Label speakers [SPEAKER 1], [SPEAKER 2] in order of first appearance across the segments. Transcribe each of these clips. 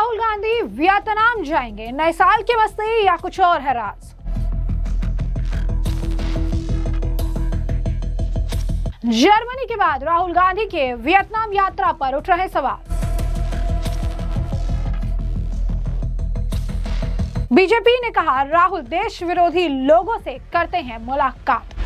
[SPEAKER 1] Rahul Gandhi Vietnam जाएंगे, नए साल की मस्ती या कुछ और है राज? जर्मनी के बाद राहुल गांधी के वियतनाम यात्रा पर उठ रहे सवाल। बीजेपी ने कहा राहुल देश विरोधी लोगों से करते हैं मुलाकात।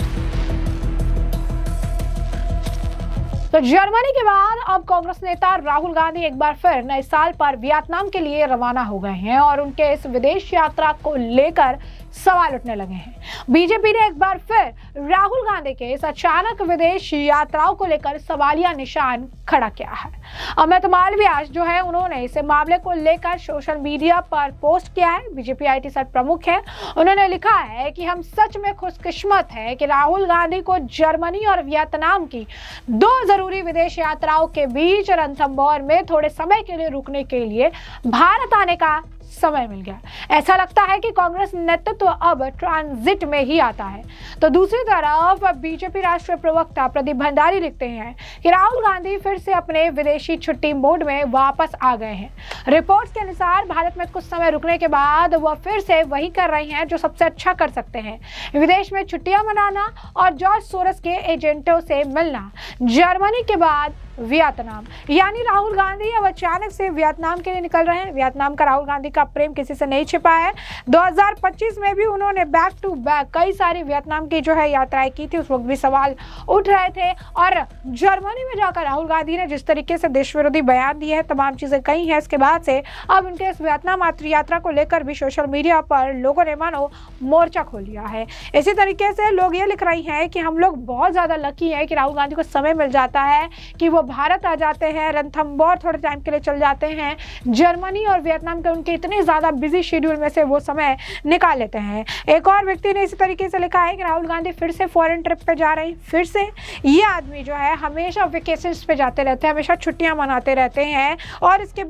[SPEAKER 1] तो जर्मनी के बाद अब कांग्रेस नेता राहुल गांधी एक बार फिर नए साल पर वियतनाम के लिए रवाना हो गए हैं और उनके इस विदेश यात्रा को लेकर सवाल उठने लगे हैं। बीजेपी ने एक बार फिर राहुल गांधी के इस अचानक विदेश यात्राओं को लेकर सवालिया निशान खड़ा किया है। अमित मालवीय जो है उन्होंने इस मामले को लेकर सोशल मीडिया पर पोस्ट किया है। बीजेपी IT सेल प्रमुख है, उन्होंने लिखा है कि हम सच में खुशकिस्मत है कि राहुल गांधी को जर्मनी और वियतनाम की 2 जरूरी विदेश यात्राओं के बीच रणथंभौर में थोड़े समय के लिए रुकने के लिए भारत आने का समय मिल गया। ऐसा लगता है कि कांग्रेस नेतृत्व अब ट्रांजिट में ही आता है। तो दूसरी तरफ बीजेपी राष्ट्रीय प्रवक्ता प्रदीप भंडारी लिखते हैं कि राहुल गांधी फिर से अपने विदेशी छुट्टी मोड में वापस आ गए हैं। रिपोर्ट्स के अनुसार भारत में कुछ समय रुकने के बाद वह फिर से वही कर रहे हैं जो सबसे अच्छा कर सकते हैं, विदेश में छुट्टियां मनाना और जॉर्ज सोरोस के एजेंटों से मिलना। जर्मनी के बाद वियतनाम, यानी राहुल गांधी अब अचानक से वियतनाम के लिए निकल रहे हैं। वियतनाम का राहुल गांधी का प्रेम किसी से नहीं छिपा है। 2025 में भी उन्होंने बैक टू बैक कई सारी वियतनाम की जो है यात्राएं की थी, उस वक्त भी सवाल उठ रहे थे। और जर्मनी में जाकर राहुल गांधी ने जिस तरीके से देश विरोधी बयान दिए हैं, तमाम चीजें कही हैं, इसके बाद से अब उनके इस वियतनाम यात्रा को लेकर भी सोशल मीडिया पर लोगों ने मानो मोर्चा खोल लिया है। इसी तरीके से लोग ये लिख रही हैं कि हम लोग बहुत ज्यादा लकी है कि राहुल गांधी को समय मिल जाता है कि वो भारत आ जाते हैं, रणथंभौर थोड़े टाइम के लिए चल जाते हैं। जर्मनी और वियतनाम के उनके इतने ज्यादा बिजी शेड्यूल में से वो समय निकाल लेते हैं। एक और व्यक्ति ने इसी तरीके से लिखा है कि राहुल गांधी फिर से फॉरेन ट्रिप पे जा रहे हैं। फिर से ये आदमी जो है हमेशा वेकेशंस पे जाते रहते हैं, हमेशा छुट्टियां मनाते रहते हैं। और इसके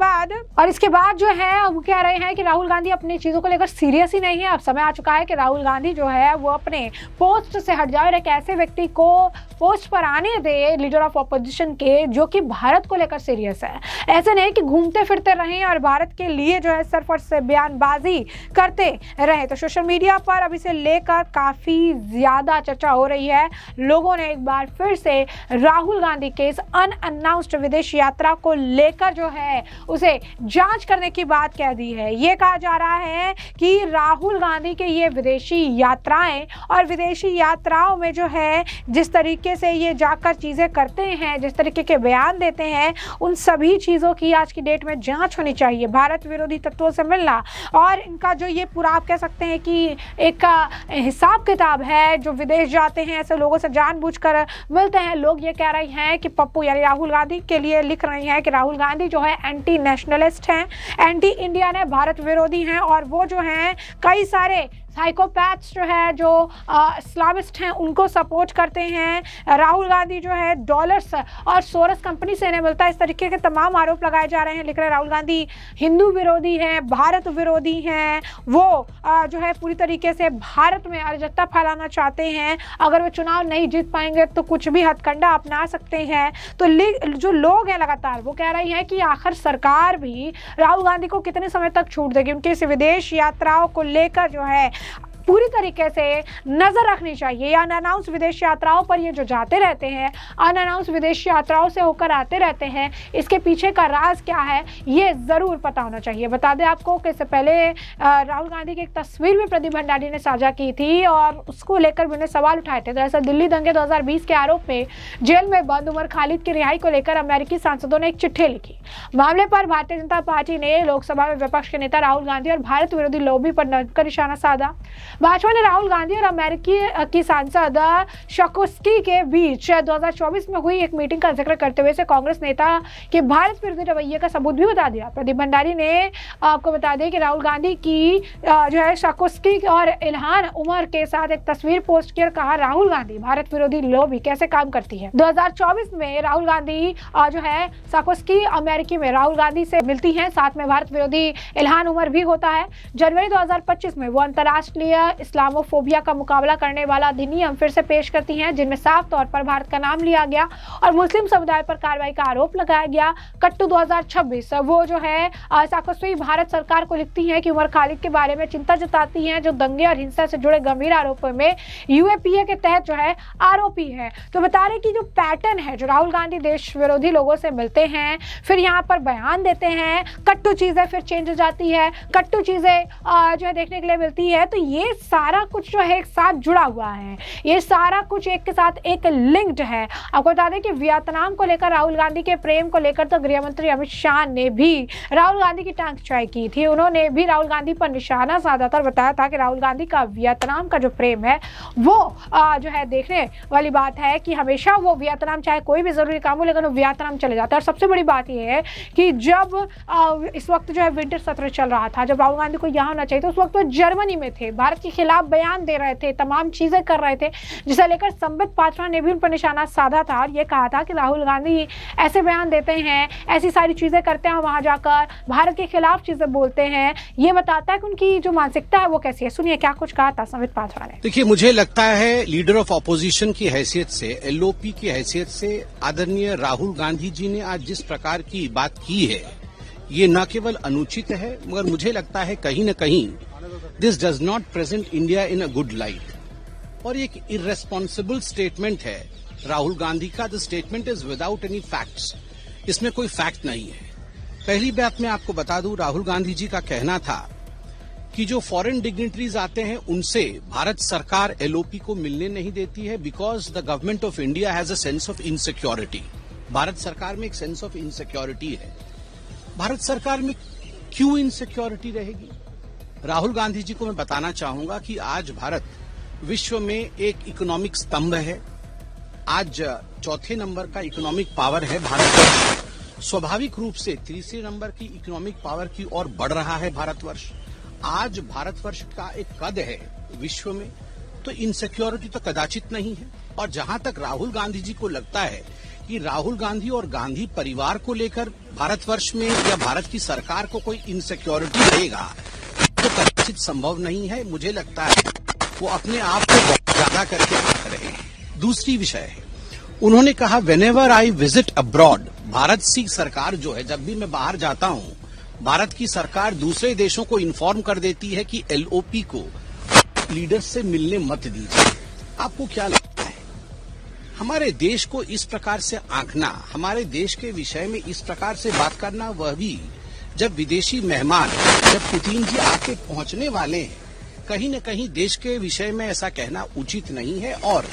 [SPEAKER 1] बाद जो है वो कह रहे हैं कि राहुल गांधी अपनी चीजों को लेकर सीरियस ही नहीं है। अब समय आ चुका है कि राहुल गांधी जो है वो अपने पोस्ट से हट जाए और एक ऐसे व्यक्ति को पोस्ट पर आने दे, लीडर ऑफ ऑपोजिशन के, जो कि भारत को लेकर सीरियस है। ऐसे नहीं कि घूमते फिरते रहें और भारत के लिए जो है सरफट से बयानबाजी करते रहे। तो सोशल मीडिया पर अब इसे लेकर काफी ज्यादा चर्चा हो रही है। लोगों ने एक बार फिर से राहुल गांधी के इस अनअनाउंस्ड विदेश यात्रा को लेकर जो है उसे जांच करने की बात कह दी है। ये कहा जा रहा है कि राहुल गांधी के ये विदेशी यात्राएं और विदेशी यात्राओं में जो है जिस तरीके से ये जाकर चीजें करते हैं, जिस तरीके के बयान देते हैं, उन सभी चीज़ों की आज की डेट में जांच होनी चाहिए। भारत विरोधी तत्वों से मिलना और इनका जो ये पूरा आप कह सकते हैं कि एक हिसाब किताब है, जो विदेश जाते हैं ऐसे लोगों से जानबूझकर मिलते हैं। लोग ये कह रहे हैं कि पप्पू यानी राहुल गांधी के लिए लिख रहे हैं कि राहुल गांधी जो है एंटी नेशनलिस्ट हैं, एंटी इंडियन है, भारत विरोधी हैं और वो जो हैं कई सारे साइकोपैथ्स जो है, जो इस्लामिस्ट हैं, उनको सपोर्ट करते हैं। राहुल गांधी जो है डॉलर्स और सोरस कंपनी से इन्हें मिलता है। इस तरीके के तमाम आरोप लगाए जा रहे हैं। लिख रहे हैं राहुल गांधी हिंदू विरोधी हैं, भारत विरोधी हैं, वो जो है पूरी तरीके से भारत में अराजकता फैलाना चाहते हैं। अगर वो चुनाव नहीं जीत पाएंगे तो कुछ भी हथकंडा अपना सकते हैं। तो जो लोग हैं लगातार वो कह रही हैं कि आखिर सरकार भी राहुल गांधी को कितने समय तक छूट देगी। उनके इस विदेश यात्राओं को लेकर जो है पूरी तरीके से नजर रखनी चाहिए। या अनअनाउंस विदेश यात्राओं पर ये जो जाते रहते हैं, अनअनाउंस विदेश यात्राओं से होकर आते रहते हैं, इसके पीछे का राज क्या है ये जरूर पता होना चाहिए। बता दें आपको कि इससे पहले राहुल गांधी की एक तस्वीर भी प्रदीप भंडारी ने साझा की थी और उसको लेकर भी उन्हें सवाल उठाए थे। दरअसल दिल्ली दंगे 2020 के आरोप में जेल में बंद उमर खालिद की रिहाई को लेकर अमेरिकी सांसदों ने एक चिट्ठी लिखी। मामले पर भारतीय जनता पार्टी ने लोकसभा में विपक्ष के नेता राहुल गांधी और भारत विरोधी लॉबी पर नजर निशाना साधा। भाजपा ने राहुल गांधी और अमेरिकी की सांसद शकोस्की के बीच 2024 में हुई एक मीटिंग का जिक्र करते हुए से कांग्रेस नेता के भारत विरोधी रवैये का सबूत भी बता दिया। प्रदीप भंडारी ने आपको बता दें कि राहुल गांधी की जो है शकोस्की और इल्हान उमर के साथ एक तस्वीर पोस्ट कर कहा राहुल गांधी भारत विरोधी लॉबी कैसे काम करती है। 2024 में राहुल गांधी जो है शकोस्की अमेरिकी में राहुल गांधी से मिलती हैं, साथ में भारत विरोधी इल्हान उमर भी होता है। जनवरी 2025 में वो अंतर्राष्ट्रीय इस्लामोफोबिया का मुकाबला करने वाला अधिनियम फिर से पेश करती हैं, जिनमें साफ तौर पर भारत का नाम लिया गया और मुस्लिम समुदाय पर कार्रवाई का आरोप लगाया गया। कट्टू 2026 वो जो है साकस्वी भारत सरकार को लिखती हैं कि उमर खालिद के बारे में चिंता जताती हैं, जो दंगे और हिंसा से जुड़े गंभीर आरोपों में यूएपीए के तहत जो है आरोपी है। तो बता रहे कि जो पैटर्न है, जो राहुल गांधी देश विरोधी लोगों से मिलते हैं, फिर यहाँ पर बयान देते हैं, कट्टू चीजें फिर चेंज हो जाती है, कट्टू चीजें जो है देखने के लिए मिलती है। तो ये सारा कुछ जो है एक साथ जुड़ा हुआ है, ये सारा कुछ एक के साथ एक लिंक्ड है। आपको बता दें कि वियतनाम को लेकर राहुल गांधी के प्रेम को लेकर तो गृह मंत्री अमित शाह ने भी राहुल गांधी की टांग खिंचाई की थी। उन्होंने भी राहुल गांधी पर निशाना साधा था और बताया था कि राहुल गांधी का वियतनाम का जो प्रेम है वो जो है देखने वाली बात है कि हमेशा वो वियतनाम, चाहे कोई भी जरूरी काम हो, लेकिन वो वियतनाम चले जाता है। और सबसे बड़ी बात यह है कि जब इस वक्त जो है विंटर सत्र चल रहा था, जब राहुल गांधी को यहाँ होना चाहिए, तो उस वक्त वो जर्मनी में थे, भारत के खिलाफ बयान दे रहे थे, तमाम चीजें कर रहे थे, जिसे लेकर संबित पात्रा ने भी उन पर निशाना साधा था और ये कहा था कि राहुल गांधी ऐसे बयान देते हैं, ऐसी सारी चीजें करते हैं, वहां जाकर भारत के खिलाफ चीजें बोलते हैं। ये बताता है कि उनकी जो मानसिकता है वो कैसी है। सुनिए क्या कुछ कहा था संबित पात्रा ने।
[SPEAKER 2] देखिए, मुझे लगता है लीडर ऑफ ऑपोजिशन की हैसियत से, एलओपी की हैसियत से आदरणीय राहुल गांधी जी ने आज जिस प्रकार की बात की है, ये न केवल अनुचित है, मगर मुझे लगता है कहीं न कहीं this does not present India in a good light. और एक इररेस्पॉन्सिबल स्टेटमेंट है राहुल गांधी का। The statement is without any facts, इसमें कोई फैक्ट नहीं है। पहली बात मैं आपको बता दूं, राहुल गांधी जी का कहना था कि जो फॉरेन डिग्निटरीज आते हैं उनसे भारत सरकार एलओपी को मिलने नहीं देती है because the government of India has a sense of insecurity. Bharat सरकार में एक सेंस ऑफ इनसिक्योरिटी है। भारत सरकार में क्यों इनसिक्योरिटी रहेगी? राहुल गांधी जी को मैं बताना चाहूंगा कि आज भारत विश्व में एक इकोनॉमिक स्तंभ है। आज चौथे नंबर का इकोनॉमिक पावर है भारत। स्वाभाविक रूप से तीसरे नंबर की इकोनॉमिक पावर की ओर बढ़ रहा है भारतवर्ष। आज भारतवर्ष का एक कद है विश्व में, तो इनसिक्योरिटी तो कदाचित नहीं है। और जहां तक राहुल गांधी जी को लगता है कि राहुल गांधी और गांधी परिवार को लेकर भारतवर्ष में या भारत की सरकार को कोई इनसिक्योरिटी रहेगा, तो कदाचित संभव नहीं है। मुझे लगता है वो अपने आप को बहुत ज्यादा करके रख रहे हैं। दूसरी विषय है, उन्होंने कहा whenever I visit abroad, Bharat की सरकार जो है, जब भी मैं बाहर जाता हूं, भारत की सरकार दूसरे देशों को इन्फॉर्म कर देती है कि एलओपी को लीडर्स से मिलने मत दीजिए। आपको क्या लगता है, हमारे देश को इस प्रकार से आंकना, हमारे देश के विषय में इस प्रकार से बात करना, वह भी जब विदेशी मेहमान, जब पुतिन जी आके पहुंचने वाले हैं, कहीं न कहीं देश के विषय में ऐसा कहना उचित नहीं है। और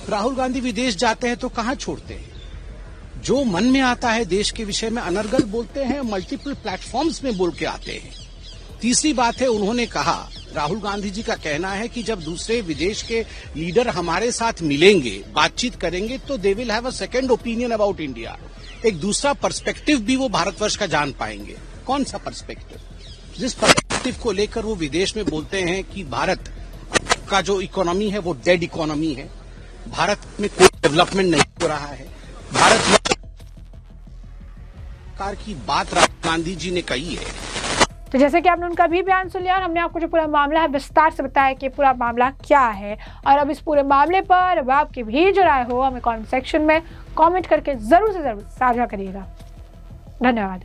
[SPEAKER 2] राहुल गांधी विदेश जाते हैं तो कहां छोड़ते हैं, जो मन में आता है देश के विषय में अनर्गल बोलते हैं, मल्टीपल प्लेटफॉर्म्स में बोल के आते हैं। तीसरी बात है, उन्होंने कहा, राहुल गांधी जी का कहना है कि जब दूसरे विदेश के लीडर हमारे साथ मिलेंगे, बातचीत करेंगे, तो they will have a second opinion about India. एक दूसरा पर्सपेक्टिव भी वो भारतवर्ष का जान पाएंगे। कौन सा पर्सपेक्टिव? जिस पर्सपेक्टिव को लेकर वो विदेश में बोलते हैं कि भारत का जो इकोनॉमी है वो डेड इकोनॉमी है, भारत में कोई डेवलपमेंट नहीं हो रहा है, भारत में सरकार की बात राहुल गांधी जी ने कही है।
[SPEAKER 1] तो जैसे कि आपने उनका भी बयान सुन लिया और हमने आपको जो पूरा मामला है विस्तार से बताया कि पूरा मामला क्या है। और अब इस पूरे मामले पर अब आपकी भी जो राय हो हमें कमेंट सेक्शन में कमेंट करके जरूर से जरूर साझा करिएगा। धन्यवाद।